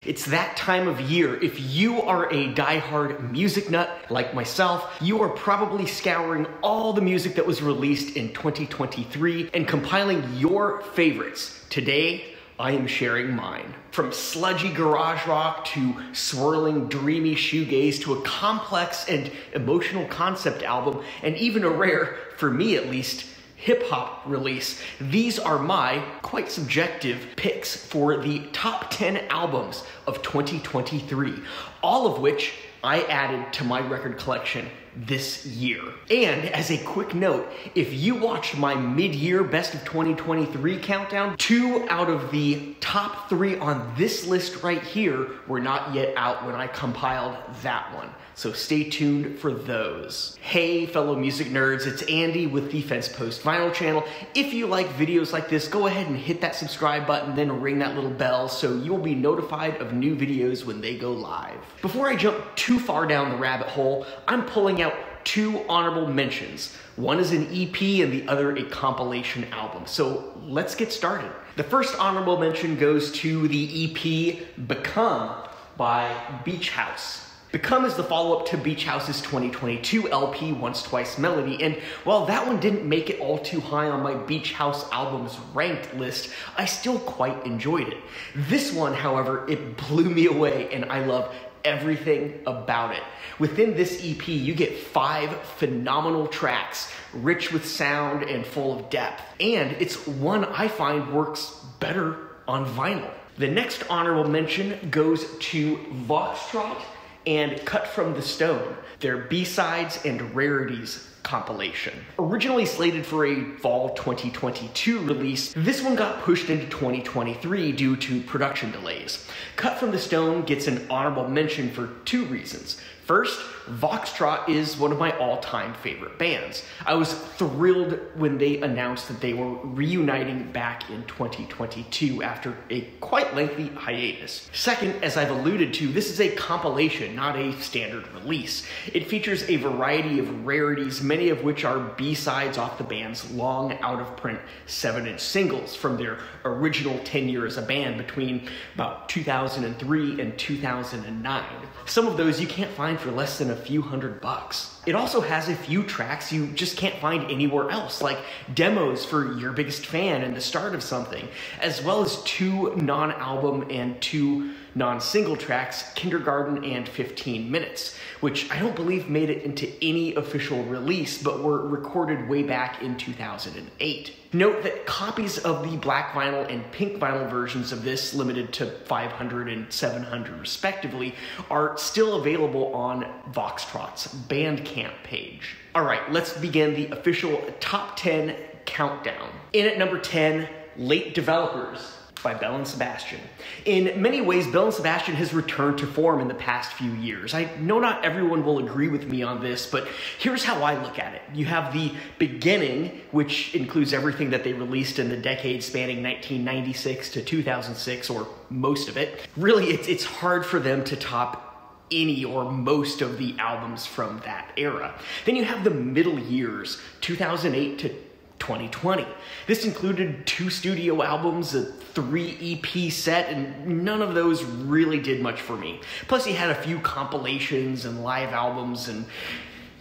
It's that time of year. If you are a diehard music nut like myself, you are probably scouring all the music that was released in 2023 and compiling your favorites. Today, I am sharing mine. From sludgy garage rock to swirling, dreamy shoegaze to a complex and emotional concept album, and even a rare, for me at least, hip-hop release. These are my, quite subjective, picks for the top 10 albums of 2023, all of which I added to my record collection this year. And as a quick note, if you watched my mid-year best of 2023 countdown, 2 out of the top 3 on this list right here were not yet out when I compiled that one. So stay tuned for those. Hey fellow music nerds, it's Andy with the Fence Post Vinyl channel. If you like videos like this, go ahead and hit that subscribe button, then ring that little bell so you'll be notified of new videos when they go live. Before I jump too far down the rabbit hole, I'm pulling out 2 honorable mentions. One is an EP and the other a compilation album. So let's get started. The first honorable mention goes to the EP Become by Beach House. Become is the follow-up to Beach House's 2022 LP, Once Twice Melody, and while that one didn't make it all too high on my Beach House albums ranked list, I still quite enjoyed it. This one, however, it blew me away, and I love everything about it. Within this EP, you get 5 phenomenal tracks, rich with sound and full of depth, and it's one I find works better on vinyl. The next honorable mention goes to Voxtrot and Cut from the Stone, their B-sides and rarities compilation. Originally slated for a fall 2022 release, this one got pushed into 2023 due to production delays. Cut from the Stone gets an honorable mention for 2 reasons. First, voxtrot is one of my all-time favorite bands. I was thrilled when they announced that they were reuniting back in 2022 after a quite lengthy hiatus. Second, as I've alluded to, this is a compilation, not a standard release. It features a variety of rarities, many of which are B-sides off the band's long out-of-print 7-inch singles from their original tenure as a band between about 2003 and 2009. Some of those you can't find for less than a few $100. It also has a few tracks you just can't find anywhere else, like demos for Your Biggest Fan and The Start of Something, as well as 2 non-album and 2 non-single tracks, Kindergarten and 15 Minutes, which I don't believe made it into any official release, but were recorded way back in 2008. Note that copies of the black vinyl and pink vinyl versions of this, limited to 500 and 700 respectively, are still available on Voxtrot's Bandcamp page. All right, let's begin the official top 10 countdown. In at number 10, Late Developers by Belle and Sebastian. In many ways, Belle and Sebastian has returned to form in the past few years. I know not everyone will agree with me on this, but here's how I look at it. You have the beginning, which includes everything that they released in the decade spanning 1996 to 2006, or most of it. Really, it's hard for them to top any or most of the albums from that era. Then you have the middle years, 2008 to 2020. This included 2 studio albums, a 3 EP set, and none of those really did much for me. Plus, he had a few compilations and live albums and,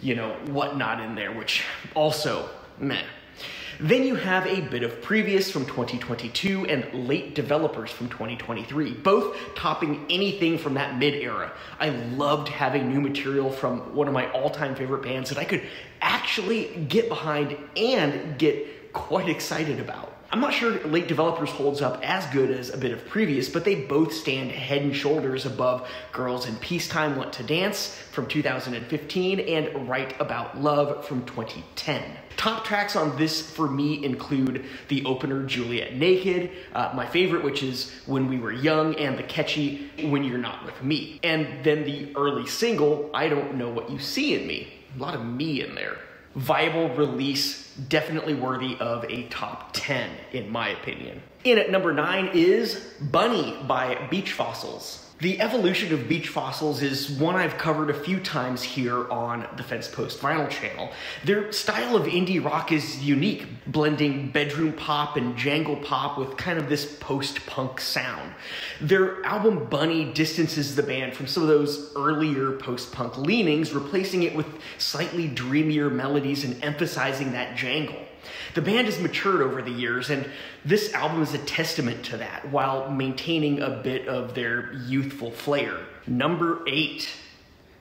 you know, whatnot in there, which also, meh. Then you have a bit of Previous from 2022 and Late Developers from 2023, both topping anything from that mid-era. I loved having new material from one of my all-time favorite bands that I could actually get behind and get quite excited about. I'm not sure Late Developers holds up as good as a bit of Previous, but they both stand head and shoulders above Girls in Peacetime Want to Dance from 2015 and Right About Love from 2010. Top tracks on this for me include the opener Juliet Naked, my favorite, which is When We Were Young, and the catchy When You're Not With Me. And then the early single, I Don't Know What You See in Me. A lot of me in there. Viable release definitely worthy of a top 10 in my opinion. In at number 9 is Bunny by Beach Fossils. The evolution of Beach Fossils is one I've covered a few times here on the Fence Post Vinyl channel. Their style of indie rock is unique, blending bedroom pop and jangle pop with kind of this post-punk sound. Their album Bunny distances the band from some of those earlier post-punk leanings, replacing it with slightly dreamier melodies and emphasizing that jangle. The band has matured over the years, and this album is a testament to that, while maintaining a bit of their youthful flair. Number 8,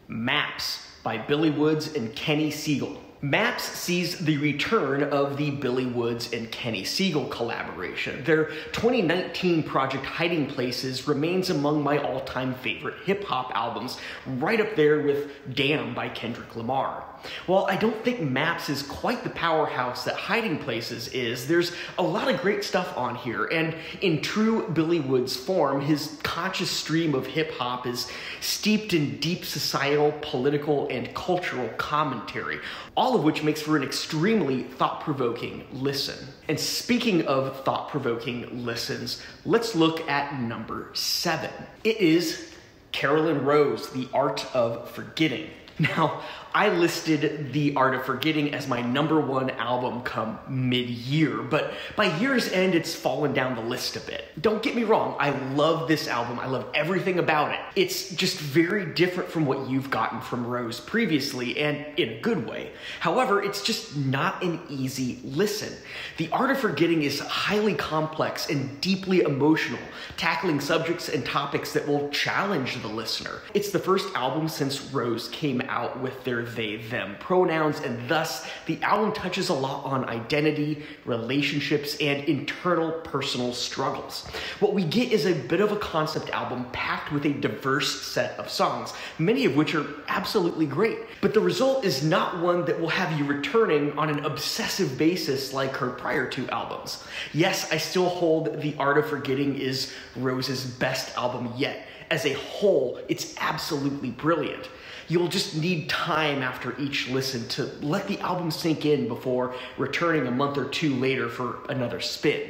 Maps by Billy Woods and Kenny Siegel. Maps sees the return of the Billy Woods and Kenny Siegel collaboration. Their 2019 project Hiding Places remains among my all-time favorite hip-hop albums, right up there with Damn by Kendrick Lamar. While I don't think Maps is quite the powerhouse that Hiding Places is, there's a lot of great stuff on here, and in true Billy Woods form, his conscious stream of hip-hop is steeped in deep societal, political, and cultural commentary, all of which makes for an extremely thought-provoking listen. And speaking of thought-provoking listens, let's look at number 7. It is Carolyn Rose, The Art of Forgetting. Now, I listed The Art of Forgetting as my number 1 album come mid-year, but by year's end, it's fallen down the list a bit. Don't get me wrong, I love this album. I love everything about it. It's just very different from what you've gotten from Rose previously, and in a good way. However, it's just not an easy listen. The Art of Forgetting is highly complex and deeply emotional, tackling subjects and topics that will challenge the listener. It's the first album since Rose came out with their they/them pronouns, and thus the album touches a lot on identity, relationships, and internal personal struggles. What we get is a bit of a concept album packed with a diverse set of songs, many of which are absolutely great. But the result is not one that will have you returning on an obsessive basis like her prior 2 albums. Yes, I still hold The Art of Forgetting is Rose's best album yet. As a whole, it's absolutely brilliant. You'll just need time after each listen to let the album sink in before returning a month or 2 later for another spin.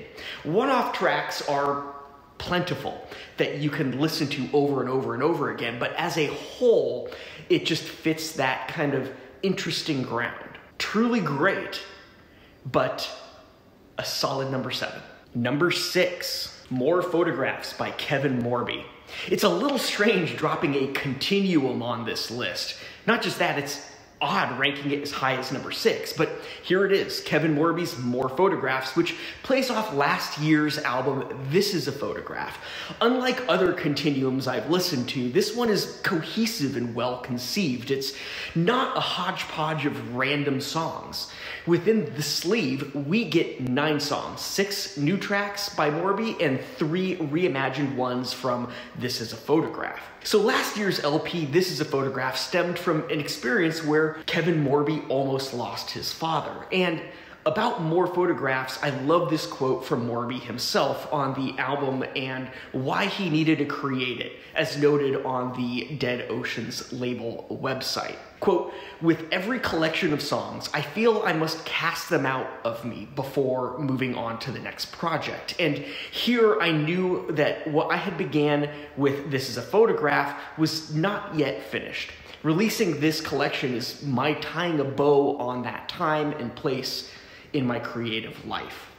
One-off tracks are plentiful that you can listen to over and over and over again, but as a whole, it just fits that kind of interesting ground. Truly great, but a solid number 7. Number 6, More Photographs by Kevin Morby. It's a little strange dropping a Continuum on this list. Not just that, it's odd ranking it as high as number 6, but here it is, Kevin Morby's More Photographs, which plays off last year's album, This Is a Photograph. Unlike other Continuums I've listened to, this one is cohesive and well conceived. It's not a hodgepodge of random songs. Within the sleeve, we get 9 songs, 6 new tracks by Morby and 3 reimagined ones from This Is a Photograph. So last year's LP, This Is a Photograph, stemmed from an experience where Kevin Morby almost lost his father. And about More Photographs, I love this quote from Morby himself on the album and why he needed to create it, as noted on the Dead Oceans label website. Quote, "With every collection of songs, I feel I must cast them out of me before moving on to the next project. And here I knew that what I had began with This Is a Photograph was not yet finished. Releasing this collection is my tying a bow on that time and place in my creative life."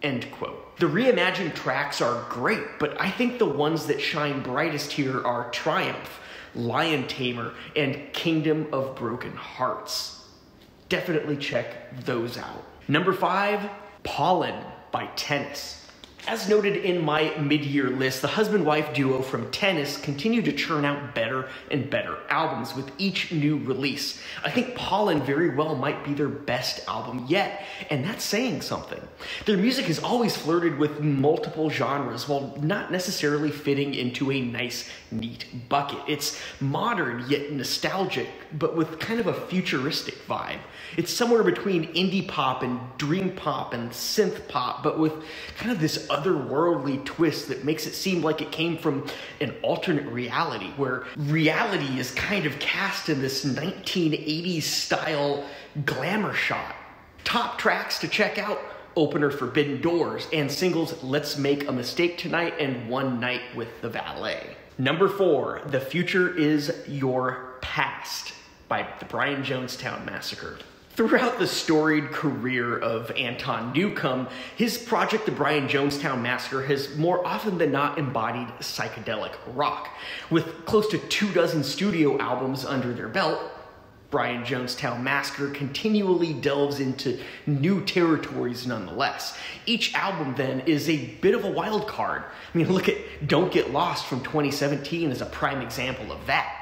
End quote. The reimagined tracks are great, but I think the ones that shine brightest here are Triumph, Lion Tamer, and Kingdom of Broken Hearts. Definitely check those out. Number 5, Pollen by Tennis. As noted in my mid-year list, the husband-wife duo from Tennis continue to churn out better and better albums with each new release. I think Pollen very well might be their best album yet, and that's saying something. Their music has always flirted with multiple genres while not necessarily fitting into a nice, neat bucket. It's modern yet nostalgic, but with kind of a futuristic vibe. It's somewhere between indie pop and dream pop and synth pop, but with kind of this otherworldly twist that makes it seem like it came from an alternate reality, where reality is kind of cast in this 1980s style glamour shot. Top tracks to check out: opener Forbidden Doors, and singles Let's Make a Mistake Tonight and One Night with the Valet. Number 4, The Future Is Your Past by the Brian Jonestown Massacre. Throughout the storied career of Anton Newcomb, his project, the Brian Jonestown Massacre, has more often than not embodied psychedelic rock. With close to 24 studio albums under their belt, Brian Jonestown Massacre continually delves into new territories nonetheless. Each album then is a bit of a wild card. I mean, look at Don't Get Lost from 2017 as a prime example of that.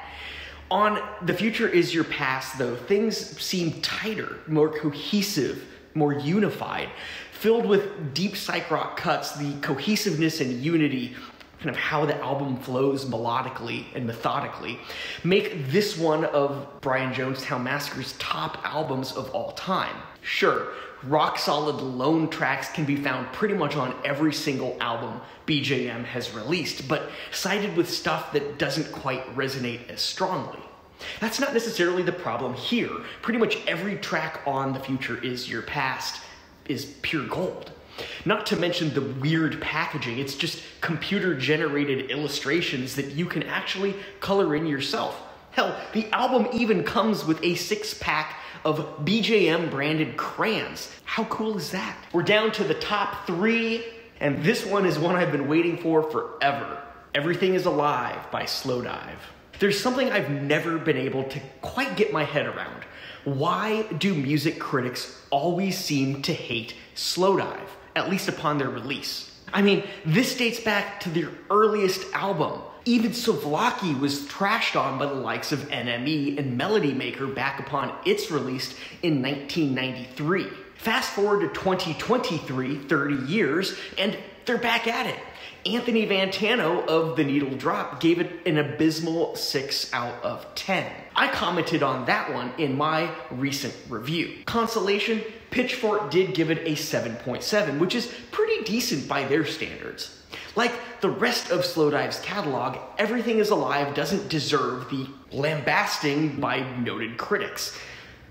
On The Future Is Your Past, though, things seem tighter, more cohesive, more unified. Filled with deep psych rock cuts, the cohesiveness and unity, kind of how the album flows melodically and methodically, make this one of Brian Jonestown Massacre's top albums of all time. Sure, rock-solid lone tracks can be found pretty much on every single album BJM has released, but sided with stuff that doesn't quite resonate as strongly. That's not necessarily the problem here. Pretty much every track on The Future Is Your Past is pure gold. Not to mention the weird packaging. It's just computer-generated illustrations that you can actually color in yourself. Hell, the album even comes with a 6-pack of BJM-branded crayons. How cool is that? We're down to the top 3, and this one is one I've been waiting for forever. Everything Is Alive by Slowdive. There's something I've never been able to quite get my head around. Why do music critics always seem to hate Slowdive, at least upon their release? I mean, this dates back to their earliest album. Even Souvlaki was trashed on by the likes of NME and Melody Maker back upon its release in 1993. Fast forward to 2023, 30 years, and they're back at it. Anthony Fantano of The Needle Drop gave it an abysmal 6 out of 10. I commented on that one in my recent review. Consolation, Pitchfork did give it a 7.7, which is pretty decent by their standards. Like the rest of Slowdive's catalog, Everything Is Alive doesn't deserve the lambasting by noted critics.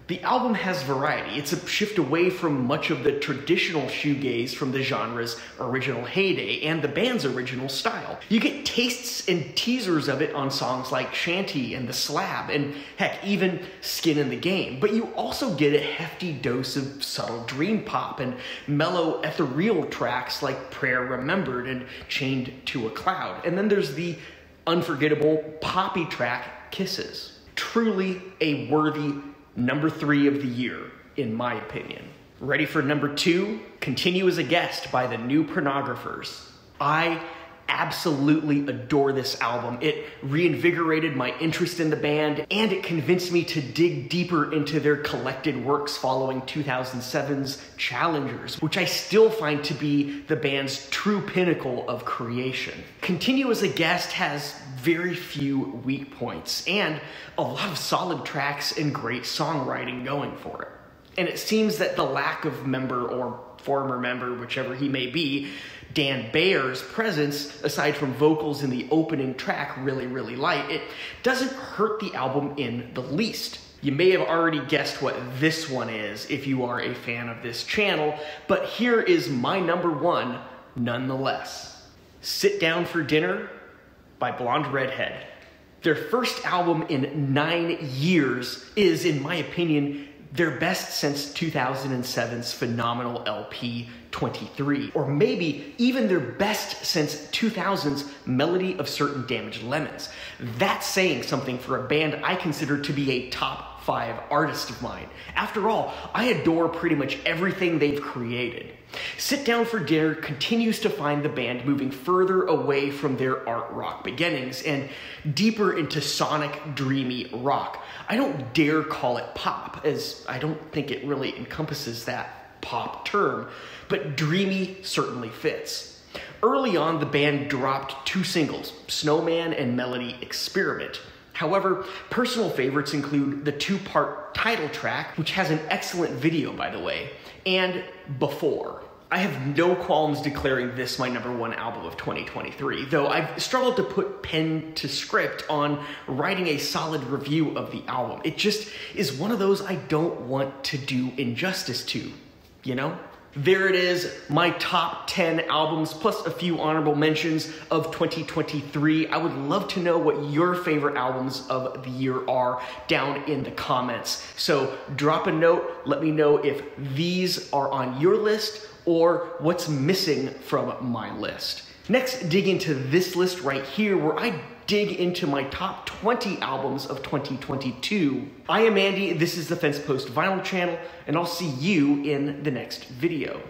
The album has variety. It's a shift away from much of the traditional shoegaze from the genre's original heyday and the band's original style. You get tastes and teasers of it on songs like Shanty and The Slab, and heck, even Skin in the Game. But you also get a hefty dose of subtle dream pop and mellow ethereal tracks like Prayer Remembered and Chained to a Cloud. And then there's the unforgettable poppy track Kisses. Truly a worthy number 3 of the year, in my opinion. Ready for number 2? Continue As a Guest by the New Pornographers. I absolutely adore this album. It reinvigorated my interest in the band, and it convinced me to dig deeper into their collected works following 2007's Challengers, which I still find to be the band's true pinnacle of creation. Continue As a Guest has very few weak points, and a lot of solid tracks and great songwriting going for it. And it seems that the lack of member or former member, whichever he may be, Dan Bayer's presence, aside from vocals in the opening track Really, Really Light, it doesn't hurt the album in the least. You may have already guessed what this one is if you are a fan of this channel, but here is my number 1 nonetheless. Sit Down for Dinner by Blonde Redhead. Their first album in 9 years is, in my opinion, their best since 2007's phenomenal LP 23, or maybe even their best since 2000's Melody of Certain Damaged Lemons. That's saying something for a band I consider to be a top 5 artist of mine. After all, I adore pretty much everything they've created. Sit Down for Dinner continues to find the band moving further away from their art rock beginnings and deeper into sonic, dreamy rock. I don't dare call it pop, as I don't think it really encompasses that pop term, but dreamy certainly fits. Early on, the band dropped 2 singles, Snowman and Melody Experiment. However, personal favorites include the 2-part title track, which has an excellent video, by the way, and Before. I have no qualms declaring this my #1 album of 2023, though I've struggled to put pen to script on writing a solid review of the album. It just is one of those I don't want to do injustice to, you know? There it is, my top 10 albums plus a few honorable mentions of 2023. I would love to know what your favorite albums of the year are down in the comments. So drop a note, let me know if these are on your list or what's missing from my list. Next, dig into this list right here where I dig into my top 20 albums of 2022. I am Andy, this is the Fence Post Vinyl channel, and I'll see you in the next video.